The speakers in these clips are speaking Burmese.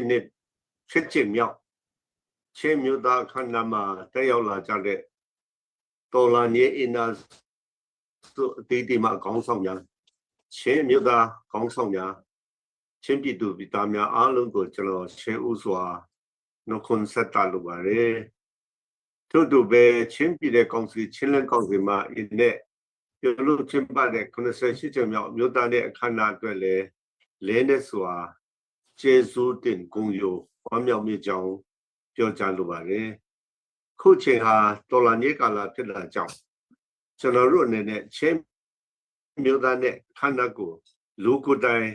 နှစ်ဖြစ်ချင်မြောက်ချင်းမြို့သားခန္ဓာမှာတက်ရောက်လာကြတဲ့တော်လာနေအင်နာစုအသေးသေးမှခေါင်းဆောင်များချင်းမြို့သားခေါင်းဆောင်များချင်းပြည်သူပြည်သားများအားလုံးကိုကျွန်တော်ရှင်းဥစွာနှုတ်ခွန်းဆက်တာလိုပါတယ်ထို့တူပဲချင်းပြည်တဲ့ကောင်စီချင်းလန်းကောင်စီမှာအင်းနဲ့ပြုလုပ်ကျင်းပတဲ့98ကျမြောက်မြို့သားတဲ့အခမ်းအနားအတွက်လည်းလဲနဲ့စွာကျေးဇူးတင်ဂုဏ်ယူဝမ်းမြောက်မိကြောင်းပြောကြားလိုပါတယ်ခုချိန်ဟာတော်လာနေကာလဖြစ်လာကြောင်းကျွန်တော်တို့အနေနဲ့ချင်းမြို့သားတဲ့ခန္ဓာကိုလူကိုယ်တိုင်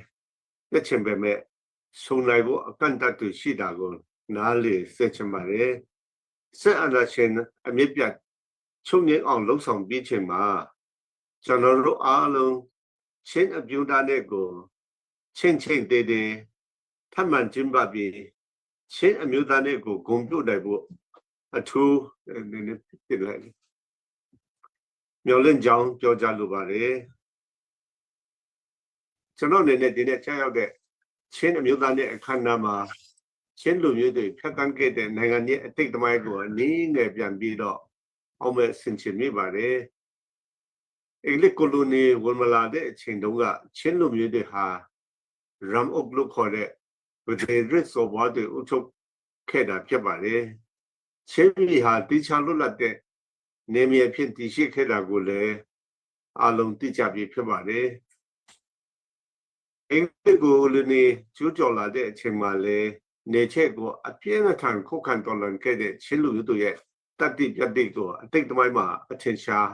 တက်ချင်ပေမဲ့ဆုံနိုင်ဖို့အကန့်အသတ်တွေရှိတာကိုနားလေဆက်ချင်ပါတယ်ဆက်အနာရှင်အမြင့်ပြတ်ချုပ်ငြိမ်းအောင်လှုပ်ဆောင်ပြီးချိန်မှာကျွန်တော်တို့အားလုံးချင်းအပြူသားတဲ့ကိုချင်းချင်းတေးတေးထမှန်ကျင်းပပြီးချင်းအမျိုးသားတဲ့ကိုဂုဏ်ပြုနိုင်ဖို့အထူးနည်းနည်းပြလိုက်မျော်လင့်ကြောင်းပြောကြားလိုပါတယ်ကျွန်တော်အနေနဲ့ဒီနေ့ကြားရောက်တဲ့ချင်းအမျိုးသားနဲ့အခမ်းအနားမှာချင်းလူမျိုးတွေဖြတ်တန်းခဲ့တဲ့နိုင်ငံရဲ့အတိတ်သမိုင်းကိုအနည်းငယ်ပြန်ပြီးတော့အောင်မဲ့ဆင်ခြင်မိပါတယ်အင်္ဂလိပ်ကိုလိုနီဝင်မလာတဲ့အချိန်တုန်းကချင်းလူမျိုးတွေဟာရမ်အုပ်လို့ခေါ်တဲ့ဗဒေရစ်ဆိုဘွားတွေအုပ်ချုပ်ခဲ့တာဖြစ်ပါတယ်ချင်းပြည်ဟာတိကျလွတ်လပ်တဲ့နေမြေဖြစ်တည်ရှိခဲ့တာကိုလည်းအလုံးသိကြပြီးဖြစ်ပါတယ်အင်္ဂလိပ်ကိုလိုနီကျူးကျော်လာတဲ့အချိန်မှာလည်းနေချက်ကိုအပြင်းအထန်ခုခံတော်လှန်ခဲ့တဲ့ချင်းလူမျိုးတို့ရဲ့တတိပြတိကိုအတိတ်သမိုင်းမှာအထင်ရှား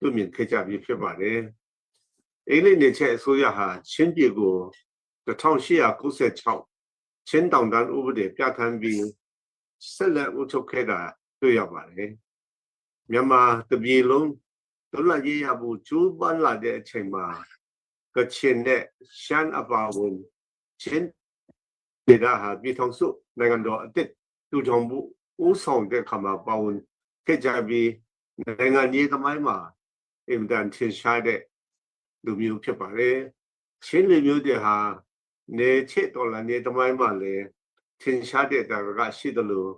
တွေ့မြင်ခဲ့ကြပြီးဖြစ်ပါတယ်အင်္ဂလိပ်နေချက်အစိုးရဟာချင်းပြည်ကို1896ချင်းတောင်တန်းဥပဒေပြဋ္ဌာန်းပြီးဆက်လက်အုပ်ချုပ်ခဲ့တာတွေ့ရပါတယ်မြန်မာတပြည်လုံးတော်လှန်ရေးရဖို့ကြိုးပမ်းလာတဲ့အချိန်မှာကချင်နဲ့ရှမ်းအပါအဝင်ချင်းဒေသဟာပြည်ထောင်စုနိုင်ငံတော်အသစ်ထူထောင်မှုဦးဆောင်တဲ့အခါမှာပါဝင်ခဲ့ကြပြီးနိုင်ငံရေးသမိုင်းမှာအင်တန်ထင်ရှားတဲ့လူမျိုးဖြစ်ပါတယ်ချင်းလူမျိုးတွေဟာနေချစ်တော်လှန်ရေးသမိုင်းမှာလည်းထင်ရှားတဲ့တာကရှိတယ်လို့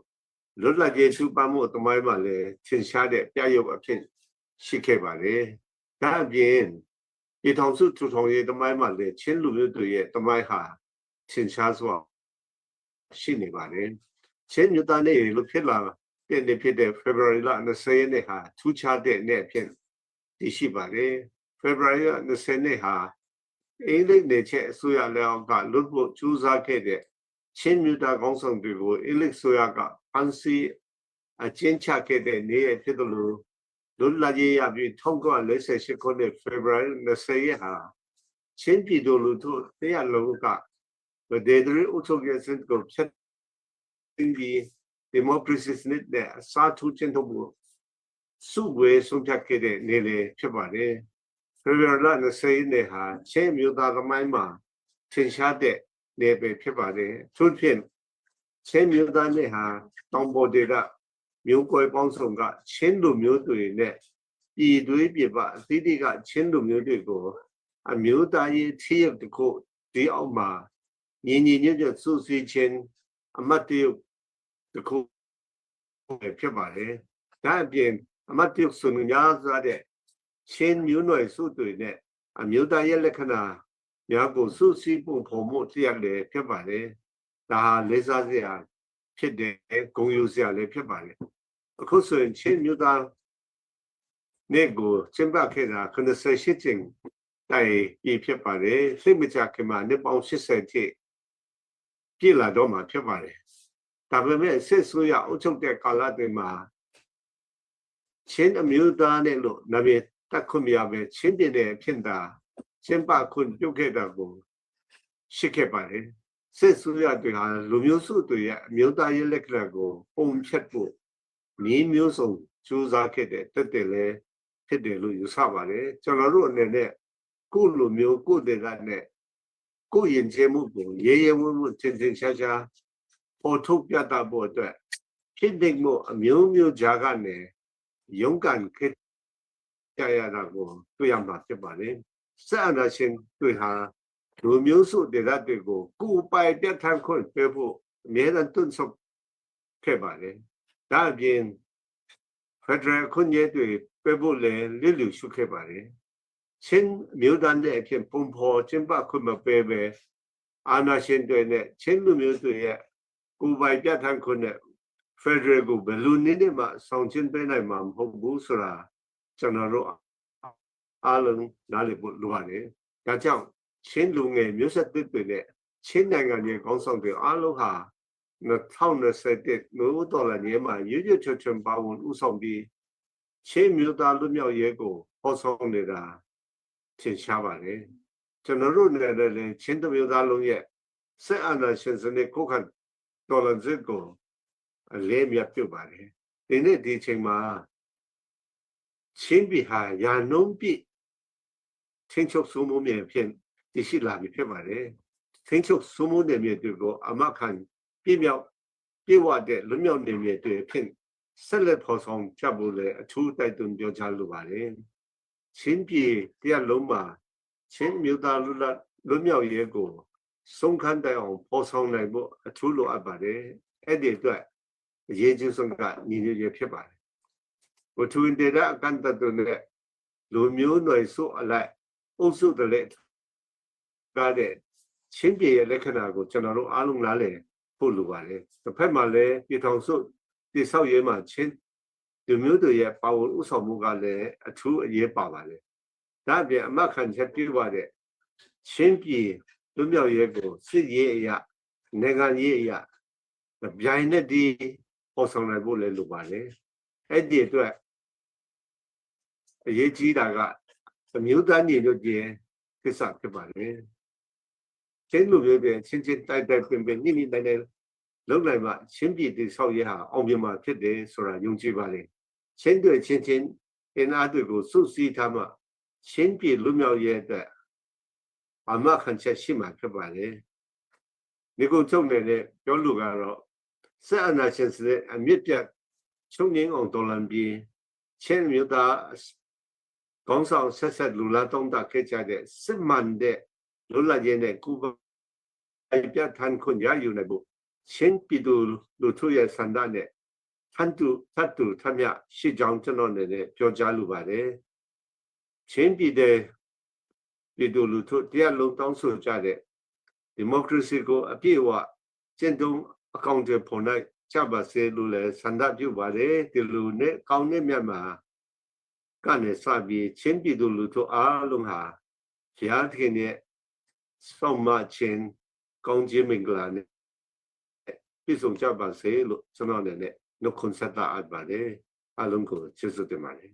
လွတ်လပ်ရေးထူပမ်းမှုသမိုင်းမှာလည်းထင်ရှားတဲ့ပြရုပ်အဖြစ်ရှိခဲ့ပါတယ်ဒါအပြင်ပြည်ထောင်စုထူထောင်ရေးသမိုင်းမှာလည်းချင်းလူမျိုးတွေရဲ့သမိုင်းဟာထင်ရှားစွာရှိနေပါတယ်ချင်းမြို့သားနေ့လို့ဖြစ်လာတဲ့နေ့ဖြစ်တဲ့ February လ20ရက်နေ့ဟာထူးခြားတဲ့နေ့အဖြစ်တည်ရှိပါတယ် February လ20နေ့ဟာအင်္ဂလိပ်နေချက်အစိုးရလက်အောက်ကလွတ်ဖို့ကြိုးစားခဲ့တဲ့ချင်းမြို့သားကောင်းဆောင်တွေကိုအင်္ဂလိပ်အစိုးရကဖမ်းဆီးအကျဉ်းချခဲ့တဲ့နေ့ဖြစ်တယ်လို့လွတ်လပ်ရေးရပြီး1948ခုနှစ် February 20ရက်ဟာချင်းပြည်သူလူထုတရားလုံးကဗဒေဒရီအုပ်ချုပ်ရေးစနစ်ကိုဖျက်သိမ်းပြီးဒီမိုကရေစီစနစ်နဲ့အစားထိုးခြင်းတို့ကိုစုဝေးဆုံးဖြတ်ခဲ့တဲ့နေ့လေးဖြစ်ပါတယ်ဖေဖော်ဝါရီလ20ရက်နေ့ဟာချင်းမြို့သားသမိုင်းမှာထင်ရှားတဲ့နေ့ပဲဖြစ်ပါတယ်သူဖြင့်ချင်းမြို့သားနေ့ဟာတောင်ပေါ်ဒေသမျိုးကွယ်ပေါင်းစုံကချင်းလူမျိုးတွေနဲ့ပြည်သွေးပြည်ပအသီးသီးကချင်းလူမျိုးတွေကိုအမျိုးသားရေးထည့်ရတဲ့ခုဒီအောက်မှာညီညီညွတ်ညွတ်စုစည်းခြင်းအမတ်တရုပ်တစ်ခုဖြစ်ပါတယ်ဒါအပြင်အမတ်တရုပ်စုံများစွာတဲ့ချင်းမျိုးနွယ်စုတွေနဲ့အမျိုးသားရဲ့လက္ခဏာများကိုစုစည်းပုံဖော်မှုတရားလည်းဖြစ်ပါတယ်ဒါဟာလေးစားစရာဖြစ်တဲ့ဂုဏ်ယူစရာလည်းဖြစ်ပါတယ်အခုဆိုရင်ချင်းမျိုးသားနေ့ကိုကျင်းပခဲ့တာ98ကျင်းတိုင်ပြည့်ဖြစ်ပါတယ်စိတ်မချခင်မှာနှစ်ပေါင်း80ထိပြည့်လာတော့မှာဖြစ်ပါတယ်ဒါပေမဲ့စစ်ဆိုးရအုပ်ချုပ်တဲ့ကာလတွေမှာချင်းအမျိုးသားနဲ့လို့နာမည်တက်ခွင့်မရပဲချင်းပြည်နယ်ဖြစ်တာကျင်းပခွင့်ပြုခဲ့တာကိုရှိခဲ့ပါတယ်စစ်ဆိုးရတွေဟာလူမျိုးစုတွေရဲ့အမျိုးသားရေးလက္ခဏာကိုပုံဖြတ်ဖို့မျိုးစုံကြိုးစားခဲ့တဲ့တက်တယ်လည်းဖြစ်တယ်လို့ယူဆပါတယ်ကျွန်တော်တို့အနေနဲ့ကိုယ့်လူမျိုးကိုယ့်ဒေသနဲ့ကိုယ့်ယဉ်ကျေးမှုကိုရဲရဲဝံ့ဝံ့ထင်ထင်ရှားရှားပေါ်ထုတ်ပြသဖို့အတွက်ဖြစ်တဲ့မှုအမျိုးမျိုးကြားကနေ勇敢ခဲ့ကြရတာကိုတွေ့ရမှာဖြစ်ပါတယ်ဆက်အနာရှင်တွေဟာလူမျိုးစုဒေသတွေကိုကိုယ်ပိုင်ပြဋ္ဌာန်းခွင့်ပေးဖို့ မြဲတမ်းတွန့်ဆုတ်ခဲ့ပါတယ်ဒါအပြင် Federal ခွင့်ရတွေပြဖို့လည်းလစ်လျူရှုခဲ့ပါတယ်ချင်းမျိုးသားတဲ့အဖြစ်ပုံဖော်ကျင်းပခွင့်မပေးပဲအာဏာရှင်တွေနဲ့ချင်းလူမျိုးတွေရဲ့ကိုယ်ပိုင်ပြဋ္ဌာန်းခွင့်နဲ့ Federal ကိုဘယ်လိုနည်းနဲ့မှဆောင်ကျဉ်ပေးနိုင်မှာမဟုတ်ဘူးဆိုတာကျွန်တော်တို့အားလုံးနားလည်ဖို့လိုပါတယ်ဒါကြောင့်ချင်းလူငယ်မျိုးဆက်သစ်တွေနဲ့ချင်းနိုင်ငံရဲ့ခေါင်းဆောင်တွေအားလုံးဟာ2021နိုဒေါ်လာညမှာရွရွချွတ်ချွတ်ပါဝင်ဥဆောင်ပြီးချင်းမျိုးသားလူမျိုးရေးကိုပေါ်ဆောင်နေတာထင်ရှားပါတယ်ကျွန်တော်တို့လည်းချင်းမျိုးသားလုံးရဲ့ဆက်အာဏာရှင်စနစ်ကိုခံတော်လှန်စစ်ကိုအလေးမြတ်ပြုပါတယ်ဒီနေ့ဒီချိန်မှာချင်းပြည်ဟာရာနှုန်းပြည့်ချင်းချုပ်စုံမှုမြေဖြစ်တရှိလာပြီဖြစ်ပါတယ်ချင်းချုပ်စုံမှုနယ်မြေတွေကိုအမခံပြည့်မြောက်ပြည့်ဝတဲ့လွတ်မြောက်နယ်မြေတွေဖြစ်ဆက်လက်ဖော်ဆောင်ကြဖို့လည်းအထူးတိုက်တွန်းပြောကြားလိုပါတယ်ချင်းပြည်တရားလုံးမှာချင်းမြို့သားလွတ်မြောက်ရေးကိုဆုံးခန်းတိုင်အောင်ဖော်ဆောင်နိုင်ဖို့အထူးလိုအပ်ပါတယ်အဲ့ဒီအတွက်အရေးကြီးဆုံးကညီညွတ်ရေးဖြစ်ပါတယ်ဝတ္ထုဒေတာအကန့်အသတ်တွေနဲ့လူမျိုးနွယ်စုအလိုက်အုပ်စုတွေကားတဲ့ချင်းပြည်ရဲ့လက္ခဏာကိုကျွန်တော်တို့အားလုံးနားလည်ဖို့လိုပါတယ်တစ်ဖက်မှာလည်းပြည်ထောင်စုတိဆောက်ရေးမှာချင်းလူမျိုးတွေရဲ့ပါဝင်ဥဆောင်မှုကလည်းအထူးအရေးပါပါတယ်ဒါ့အပြင်အမခံချက်ပြုပါတဲ့ချင်းပြည်လူမျိုးရေးကိုစစ်ရေးအရာနိုင်ငံရေးအရာပြိုင်နဲ့ဒီပေါ်ဆောင်နိုင်ဖို့လည်းလိုပါတယ်အဲ့ဒီအတွက်အရေးကြီးတာကအမျိုးသားညီညွတ်ခြင်းကိစ္စဖြစ်ပါတယ်ချင်းလူမျိုးတွေချင်းချင်းတိုက်ပင်ပင်ညှိနှိုင်းနိုင်လုံနိုင်မှချင်းပြည်တိဆောက်ရေးဟာအောင်မြင်မှာဖြစ်တယ်ဆိုတာယုံကြည်ပါလေချင်းတွေချင်းချင်းအင်အားတွေကိုစုစည်းထားမှချင်းပြည်လူမျိုးရေးအတွက်အမခံချက်ရှိမှာဖြစ်ပါလေဒီကုချုပ်နေတဲ့ပြောလူကတော့ဆက်အနာရှင်စတဲ့အမြင့်ပြတ်ချုပ်ငင်းအောင်တော်လန်ပြီးချင်းမျိုးသားကောင်းဆောင်ဆက်လူလာတောင်းတခဲ့ကြတဲ့စစ်မှန်တဲ့လွတ်လပ်ရေးနဲ့ကုပပြတ်ထန်ခွင့်ရယူနိုင်ဖို့ချင်းပြည်သူလူထုရဲ့ဆန္ဒနဲ့ထန်တူသတ်တူထမြရှိကြောင်းကျွန်တော်လည်းပြောကြားလိုပါတယ်ချင်းပြည်တဲ့ပြည်သူလူထုတရားလုံးတောင်းဆိုကြတဲ့ဒီမိုကရေစီကိုအပြည့်အဝကျင့်သုံးအကောင့်တွေပေါ်၌ချပါစေလို့လည်းဆန္ဒပြုပါတယ်ဒီလူနဲ့ကောင်းတဲ့မြတ်မှာကနေစပြီးချင်းပြည်သူလူထုအားလုံးဟာဘုရားသခင်ရဲ့ဆောင်မခြင်းကောင်းခြင်းမင်္ဂလာနဲ့ပြည့်စုံကြပါစေလို့ကျွန်တော်လည်းနှုတ်ခွန်းဆက်တာအပ်ပါတယ်အားလုံးကိုကျေးဇူးတင်ပါတယ်